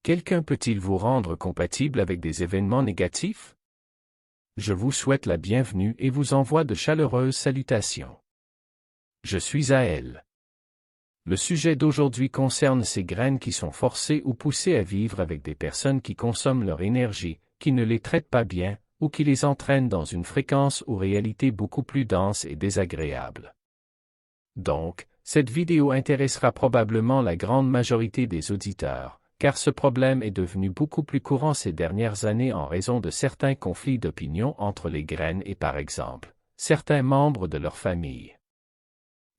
Quelqu'un peut-il vous rendre compatible avec des événements négatifs? Je vous souhaite la bienvenue et vous envoie de chaleureuses salutations. Je suis Ael. Le sujet d'aujourd'hui concerne ces graines qui sont forcées ou poussées à vivre avec des personnes qui consomment leur énergie, qui ne les traitent pas bien, ou qui les entraînent dans une fréquence ou réalité beaucoup plus dense et désagréable. Donc, cette vidéo intéressera probablement la grande majorité des auditeurs, car ce problème est devenu beaucoup plus courant ces dernières années en raison de certains conflits d'opinion entre les graines et par exemple, certains membres de leur famille.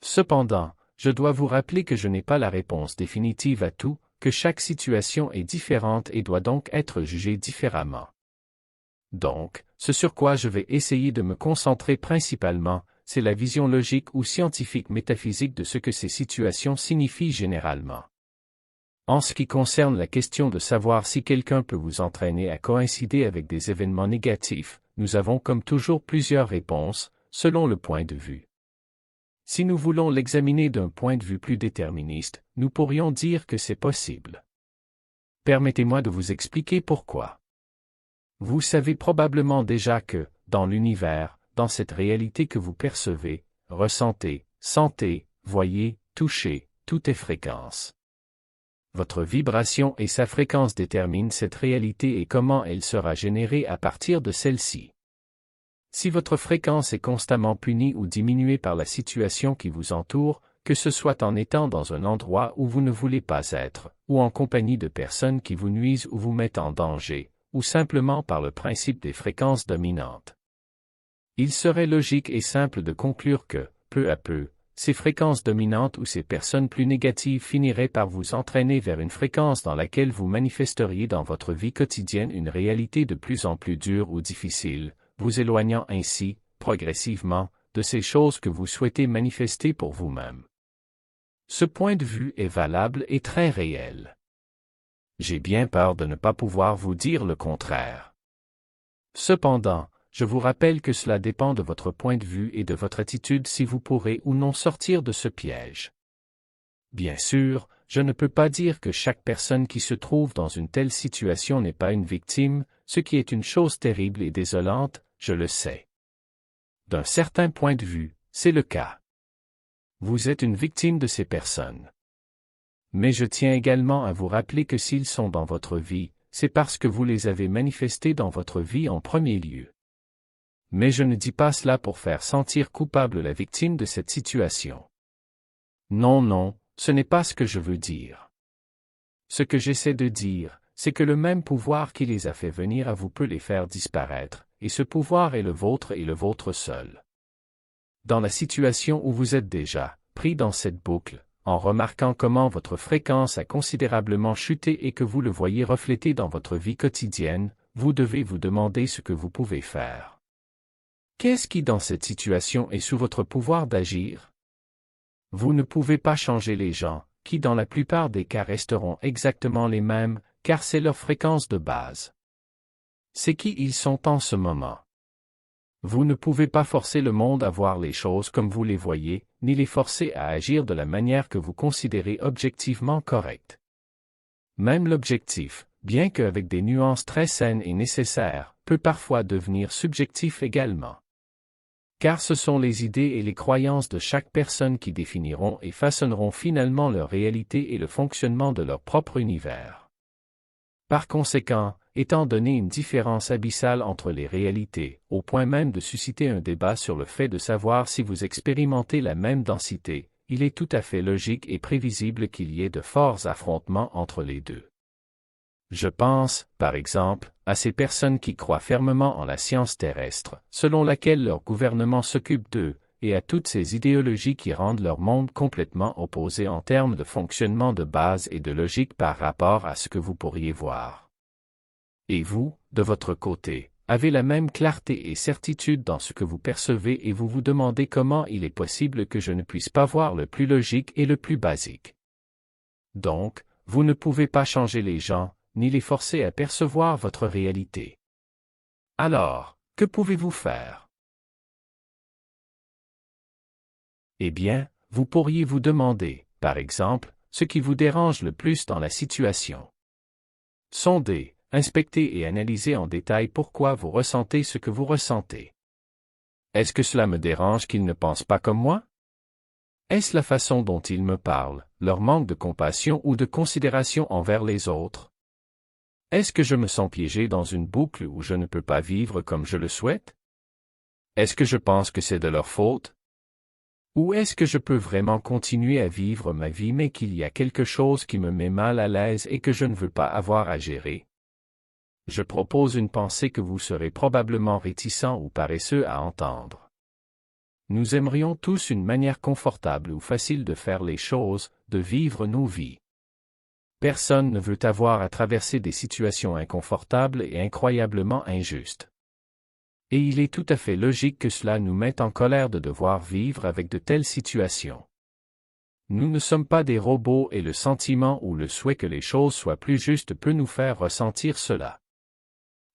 Cependant, je dois vous rappeler que je n'ai pas la réponse définitive à tout, que chaque situation est différente et doit donc être jugée différemment. Donc, ce sur quoi je vais essayer de me concentrer principalement, c'est la vision logique ou scientifique métaphysique de ce que ces situations signifient généralement. En ce qui concerne la question de savoir si quelqu'un peut vous entraîner à coïncider avec des événements négatifs, nous avons comme toujours plusieurs réponses, selon le point de vue. Si nous voulons l'examiner d'un point de vue plus déterministe, nous pourrions dire que c'est possible. Permettez-moi de vous expliquer pourquoi. Vous savez probablement déjà que, dans l'univers, dans cette réalité que vous percevez, ressentez, sentez, voyez, touchez, tout est fréquence. Votre vibration et sa fréquence déterminent cette réalité et comment elle sera générée à partir de celle-ci. Si votre fréquence est constamment punie ou diminuée par la situation qui vous entoure, que ce soit en étant dans un endroit où vous ne voulez pas être, ou en compagnie de personnes qui vous nuisent ou vous mettent en danger, ou simplement par le principe des fréquences dominantes. Il serait logique et simple de conclure que, peu à peu, ces fréquences dominantes ou ces personnes plus négatives finiraient par vous entraîner vers une fréquence dans laquelle vous manifesteriez dans votre vie quotidienne une réalité de plus en plus dure ou difficile, vous éloignant ainsi, progressivement, de ces choses que vous souhaitez manifester pour vous-même. Ce point de vue est valable et très réel. J'ai bien peur de ne pas pouvoir vous dire le contraire. Cependant, je vous rappelle que cela dépend de votre point de vue et de votre attitude si vous pourrez ou non sortir de ce piège. Bien sûr, je ne peux pas dire que chaque personne qui se trouve dans une telle situation n'est pas une victime, ce qui est une chose terrible et désolante, je le sais. D'un certain point de vue, c'est le cas. Vous êtes une victime de ces personnes. Mais je tiens également à vous rappeler que s'ils sont dans votre vie, c'est parce que vous les avez manifestés dans votre vie en premier lieu. Mais je ne dis pas cela pour faire sentir coupable la victime de cette situation. Non, ce n'est pas ce que je veux dire. Ce que j'essaie de dire, c'est que le même pouvoir qui les a fait venir à vous peut les faire disparaître, et ce pouvoir est le vôtre et le vôtre seul. Dans la situation où vous êtes déjà, pris dans cette boucle, en remarquant comment votre fréquence a considérablement chuté et que vous le voyez reflété dans votre vie quotidienne, vous devez vous demander ce que vous pouvez faire. Qu'est-ce qui dans cette situation est sous votre pouvoir d'agir? Vous ne pouvez pas changer les gens, qui dans la plupart des cas resteront exactement les mêmes, car c'est leur fréquence de base. C'est qui ils sont en ce moment. Vous ne pouvez pas forcer le monde à voir les choses comme vous les voyez, ni les forcer à agir de la manière que vous considérez objectivement correcte. Même l'objectif, bien qu'avec des nuances très saines et nécessaires, peut parfois devenir subjectif également. Car ce sont les idées et les croyances de chaque personne qui définiront et façonneront finalement leur réalité et le fonctionnement de leur propre univers. Par conséquent, étant donné une différence abyssale entre les réalités, au point même de susciter un débat sur le fait de savoir si vous expérimentez la même densité, il est tout à fait logique et prévisible qu'il y ait de forts affrontements entre les deux. Je pense, par exemple, à ces personnes qui croient fermement en la science terrestre, selon laquelle leur gouvernement s'occupe d'eux, et à toutes ces idéologies qui rendent leur monde complètement opposé en termes de fonctionnement de base et de logique par rapport à ce que vous pourriez voir. Et vous, de votre côté, avez la même clarté et certitude dans ce que vous percevez et vous vous demandez comment il est possible que je ne puisse pas voir le plus logique et le plus basique. Donc, vous ne pouvez pas changer les gens, ni les forcer à percevoir votre réalité. Alors, que pouvez-vous faire? Eh bien, vous pourriez vous demander, par exemple, ce qui vous dérange le plus dans la situation. Sondez, inspectez et analysez en détail pourquoi vous ressentez ce que vous ressentez. Est-ce que cela me dérange qu'ils ne pensent pas comme moi? Est-ce la façon dont ils me parlent, leur manque de compassion ou de considération envers les autres? Est-ce que je me sens piégé dans une boucle où je ne peux pas vivre comme je le souhaite? Est-ce que je pense que c'est de leur faute? Ou est-ce que je peux vraiment continuer à vivre ma vie mais qu'il y a quelque chose qui me met mal à l'aise et que je ne veux pas avoir à gérer? Je propose une pensée que vous serez probablement réticent ou paresseux à entendre. Nous aimerions tous une manière confortable ou facile de faire les choses, de vivre nos vies. Personne ne veut avoir à traverser des situations inconfortables et incroyablement injustes. Et il est tout à fait logique que cela nous mette en colère de devoir vivre avec de telles situations. Nous ne sommes pas des robots et le sentiment ou le souhait que les choses soient plus justes peut nous faire ressentir cela.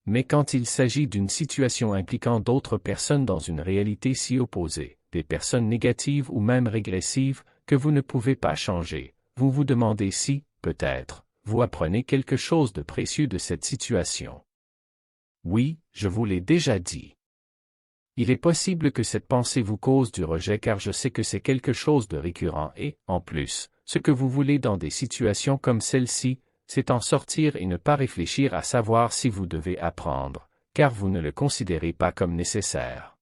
Mais quand il s'agit d'une situation impliquant d'autres personnes dans une réalité si opposée, des personnes négatives ou même régressives, que vous ne pouvez pas changer, vous vous demandez si, peut-être, vous apprenez quelque chose de précieux de cette situation. Oui, je vous l'ai déjà dit. Il est possible que cette pensée vous cause du rejet car je sais que c'est quelque chose de récurrent et, en plus, ce que vous voulez dans des situations comme celle-ci, c'est en sortir et ne pas réfléchir à savoir si vous devez apprendre, car vous ne le considérez pas comme nécessaire.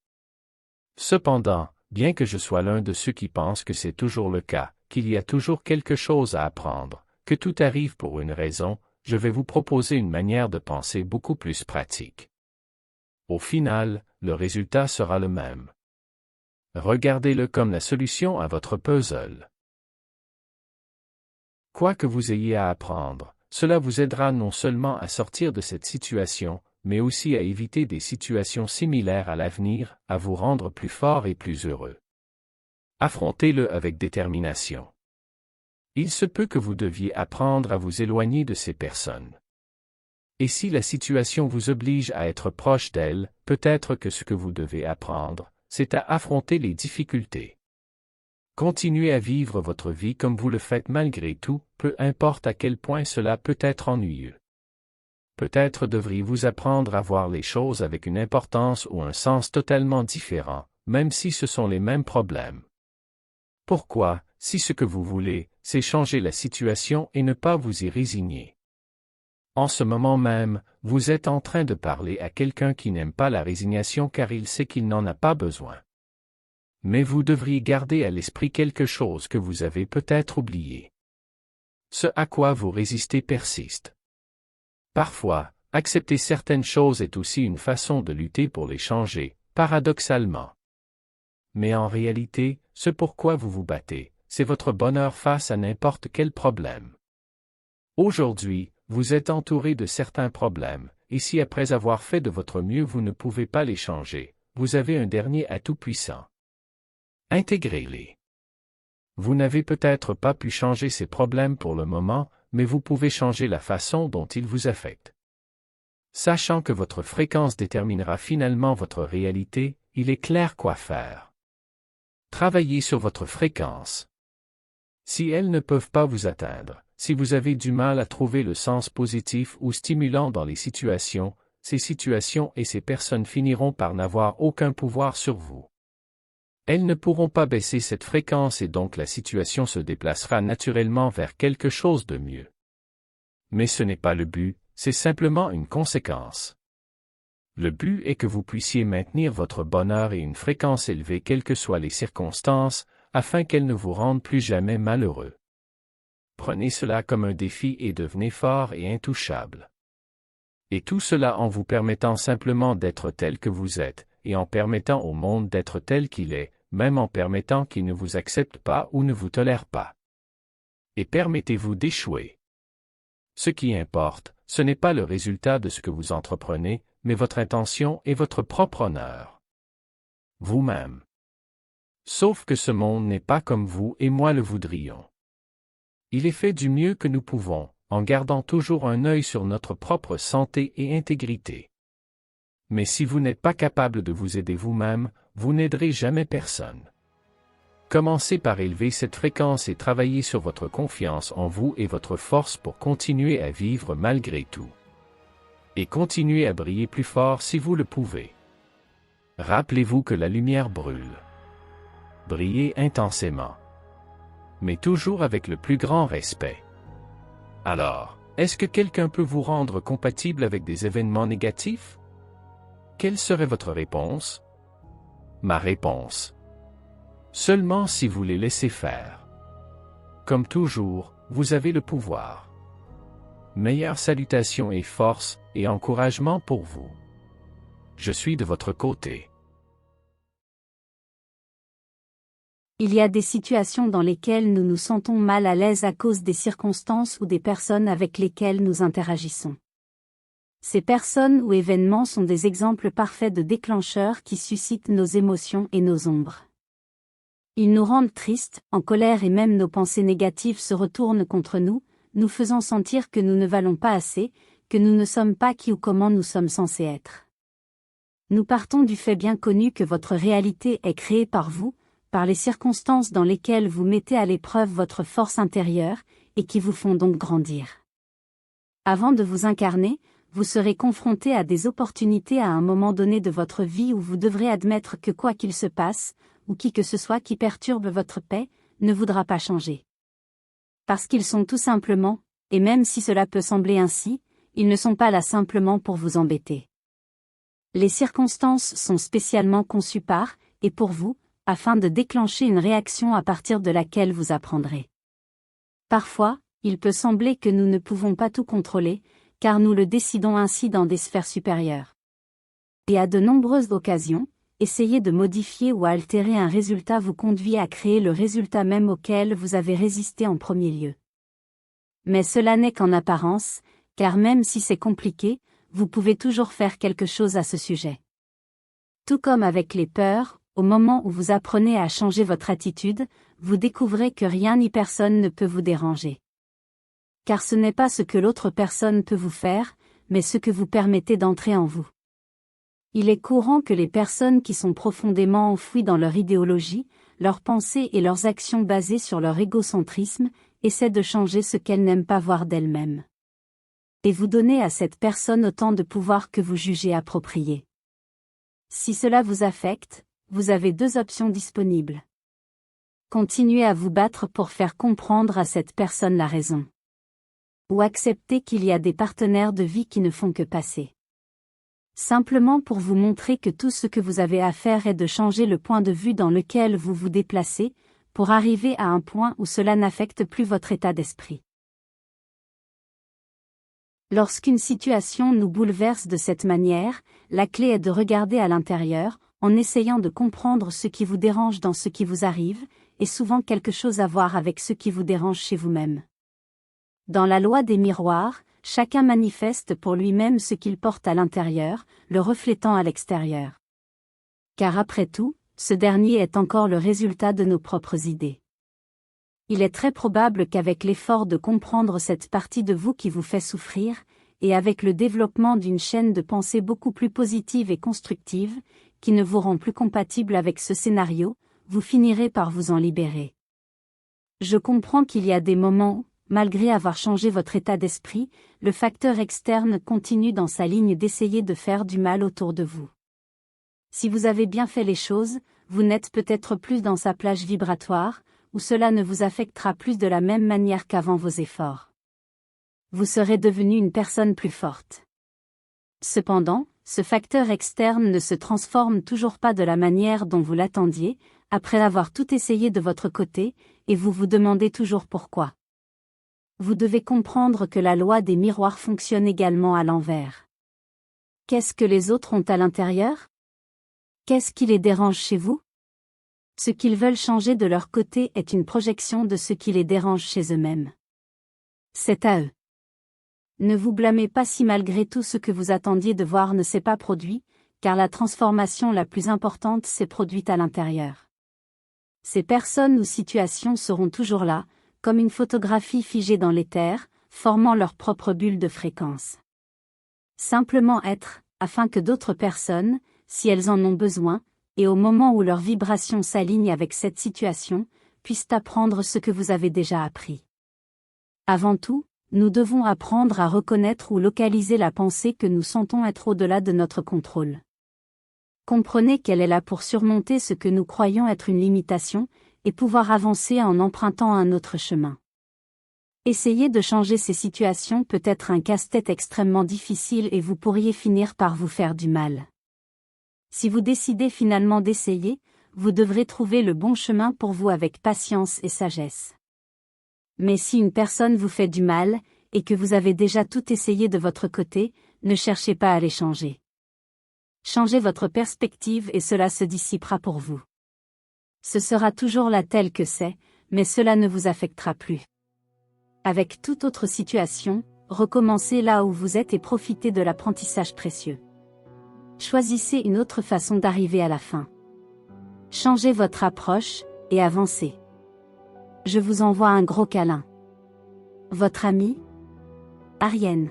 Cependant, bien que je sois l'un de ceux qui pensent que c'est toujours le cas, qu'il y a toujours quelque chose à apprendre, que tout arrive pour une raison, je vais vous proposer une manière de penser beaucoup plus pratique. Au final, le résultat sera le même. Regardez-le comme la solution à votre puzzle. Quoi que vous ayez à apprendre, cela vous aidera non seulement à sortir de cette situation, mais aussi à éviter des situations similaires à l'avenir, à vous rendre plus fort et plus heureux. Affrontez-le avec détermination. Il se peut que vous deviez apprendre à vous éloigner de ces personnes. Et si la situation vous oblige à être proche d'elles, peut-être que ce que vous devez apprendre, c'est à affronter les difficultés. Continuez à vivre votre vie comme vous le faites malgré tout, peu importe à quel point cela peut être ennuyeux. Peut-être devriez-vous apprendre à voir les choses avec une importance ou un sens totalement différent, même si ce sont les mêmes problèmes. Pourquoi, si ce que vous voulez, c'est changer la situation et ne pas vous y résigner? En ce moment même, vous êtes en train de parler à quelqu'un qui n'aime pas la résignation car il sait qu'il n'en a pas besoin. Mais vous devriez garder à l'esprit quelque chose que vous avez peut-être oublié. Ce à quoi vous résistez persiste. Parfois, accepter certaines choses est aussi une façon de lutter pour les changer, paradoxalement. Mais en réalité, ce pourquoi vous vous battez, c'est votre bonheur face à n'importe quel problème. Aujourd'hui, vous êtes entouré de certains problèmes, et si après avoir fait de votre mieux vous ne pouvez pas les changer, vous avez un dernier atout puissant. Intégrez-les. Vous n'avez peut-être pas pu changer ces problèmes pour le moment, mais vous pouvez changer la façon dont ils vous affectent. Sachant que votre fréquence déterminera finalement votre réalité, il est clair quoi faire. Travaillez sur votre fréquence. Si elles ne peuvent pas vous atteindre, si vous avez du mal à trouver le sens positif ou stimulant dans les situations, ces situations et ces personnes finiront par n'avoir aucun pouvoir sur vous. Elles ne pourront pas baisser cette fréquence et donc la situation se déplacera naturellement vers quelque chose de mieux. Mais ce n'est pas le but, c'est simplement une conséquence. Le but est que vous puissiez maintenir votre bonheur et une fréquence élevée quelles que soient les circonstances, afin qu'elles ne vous rendent plus jamais malheureux. Prenez cela comme un défi et devenez fort et intouchable. Et tout cela en vous permettant simplement d'être tel que vous êtes, et en permettant au monde d'être tel qu'il est, même en permettant qu'il ne vous accepte pas ou ne vous tolère pas. Et permettez-vous d'échouer. Ce qui importe, ce n'est pas le résultat de ce que vous entreprenez, mais votre intention et votre propre honneur. Vous-même. Sauf que ce monde n'est pas comme vous et moi le voudrions. Il est fait du mieux que nous pouvons, en gardant toujours un œil sur notre propre santé et intégrité. Mais si vous n'êtes pas capable de vous aider vous-même, vous n'aiderez jamais personne. Commencez par élever cette fréquence et travaillez sur votre confiance en vous et votre force pour continuer à vivre malgré tout. Et continuez à briller plus fort si vous le pouvez. Rappelez-vous que la lumière brûle. Brillez intensément. Mais toujours avec le plus grand respect. Alors, est-ce que quelqu'un peut vous rendre compatible avec des événements négatifs? Quelle serait votre réponse? Ma réponse. Seulement si vous les laissez faire. Comme toujours, vous avez le pouvoir. Meilleures salutations et force et encouragement pour vous. Je suis de votre côté. Il y a des situations dans lesquelles nous nous sentons mal à l'aise à cause des circonstances ou des personnes avec lesquelles nous interagissons. Ces personnes ou événements sont des exemples parfaits de déclencheurs qui suscitent nos émotions et nos ombres. Ils nous rendent tristes, en colère et même nos pensées négatives se retournent contre nous, nous faisant sentir que nous ne valons pas assez, que nous ne sommes pas qui ou comment nous sommes censés être. Nous partons du fait bien connu que votre réalité est créée par vous, par les circonstances dans lesquelles vous mettez à l'épreuve votre force intérieure, et qui vous font donc grandir. Avant de vous incarner, vous serez confronté à des opportunités à un moment donné de votre vie où vous devrez admettre que quoi qu'il se passe, ou qui que ce soit qui perturbe votre paix, ne voudra pas changer. Parce qu'ils sont tout simplement, et même si cela peut sembler ainsi, ils ne sont pas là simplement pour vous embêter. Les circonstances sont spécialement conçues par, et pour vous, afin de déclencher une réaction à partir de laquelle vous apprendrez. Parfois, il peut sembler que nous ne pouvons pas tout contrôler, car nous le décidons ainsi dans des sphères supérieures. Et à de nombreuses occasions, essayer de modifier ou altérer un résultat vous conduit à créer le résultat même auquel vous avez résisté en premier lieu. Mais cela n'est qu'en apparence, car même si c'est compliqué, vous pouvez toujours faire quelque chose à ce sujet. Tout comme avec les peurs, au moment où vous apprenez à changer votre attitude, vous découvrez que rien ni personne ne peut vous déranger. Car ce n'est pas ce que l'autre personne peut vous faire, mais ce que vous permettez d'entrer en vous. Il est courant que les personnes qui sont profondément enfouies dans leur idéologie, leurs pensées et leurs actions basées sur leur égocentrisme, essaient de changer ce qu'elles n'aiment pas voir d'elles-mêmes. Et vous donnez à cette personne autant de pouvoir que vous jugez approprié. Si cela vous affecte, vous avez deux options disponibles. Continuez à vous battre pour faire comprendre à cette personne la raison. Ou accepter qu'il y a des partenaires de vie qui ne font que passer. Simplement pour vous montrer que tout ce que vous avez à faire est de changer le point de vue dans lequel vous vous déplacez, pour arriver à un point où cela n'affecte plus votre état d'esprit. Lorsqu'une situation nous bouleverse de cette manière, la clé est de regarder à l'intérieur, en essayant de comprendre ce qui vous dérange dans ce qui vous arrive, et souvent quelque chose à voir avec ce qui vous dérange chez vous-même. Dans la loi des miroirs, chacun manifeste pour lui-même ce qu'il porte à l'intérieur, le reflétant à l'extérieur. Car après tout, ce dernier est encore le résultat de nos propres idées. Il est très probable qu'avec l'effort de comprendre cette partie de vous qui vous fait souffrir, et avec le développement d'une chaîne de pensée beaucoup plus positive et constructive, qui ne vous rend plus compatible avec ce scénario, vous finirez par vous en libérer. Je comprends qu'il y a des moments où, malgré avoir changé votre état d'esprit, le facteur externe continue dans sa ligne d'essayer de faire du mal autour de vous. Si vous avez bien fait les choses, vous n'êtes peut-être plus dans sa plage vibratoire, où cela ne vous affectera plus de la même manière qu'avant vos efforts. Vous serez devenu une personne plus forte. Cependant, ce facteur externe ne se transforme toujours pas de la manière dont vous l'attendiez, après avoir tout essayé de votre côté, et vous vous demandez toujours pourquoi. Vous devez comprendre que la loi des miroirs fonctionne également à l'envers. Qu'est-ce que les autres ont à l'intérieur? Qu'est-ce qui les dérange chez vous? Ce qu'ils veulent changer de leur côté est une projection de ce qui les dérange chez eux-mêmes. C'est à eux. Ne vous blâmez pas si malgré tout ce que vous attendiez de voir ne s'est pas produit, car la transformation la plus importante s'est produite à l'intérieur. Ces personnes ou situations seront toujours là, comme une photographie figée dans l'éther, formant leur propre bulle de fréquence. Simplement être, afin que d'autres personnes, si elles en ont besoin, et au moment où leur vibration s'aligne avec cette situation, puissent apprendre ce que vous avez déjà appris. Avant tout, nous devons apprendre à reconnaître ou localiser la pensée que nous sentons être au-delà de notre contrôle. Comprenez qu'elle est là pour surmonter ce que nous croyons être une limitation, et pouvoir avancer en empruntant un autre chemin. Essayer de changer ces situations peut être un casse-tête extrêmement difficile et vous pourriez finir par vous faire du mal. Si vous décidez finalement d'essayer, vous devrez trouver le bon chemin pour vous avec patience et sagesse. Mais si une personne vous fait du mal, et que vous avez déjà tout essayé de votre côté, ne cherchez pas à les changer. Changez votre perspective et cela se dissipera pour vous. Ce sera toujours là tel que c'est, mais cela ne vous affectera plus. Avec toute autre situation, recommencez là où vous êtes et profitez de l'apprentissage précieux. Choisissez une autre façon d'arriver à la fin. Changez votre approche, et avancez. Je vous envoie un gros câlin. Votre amie, Ariane.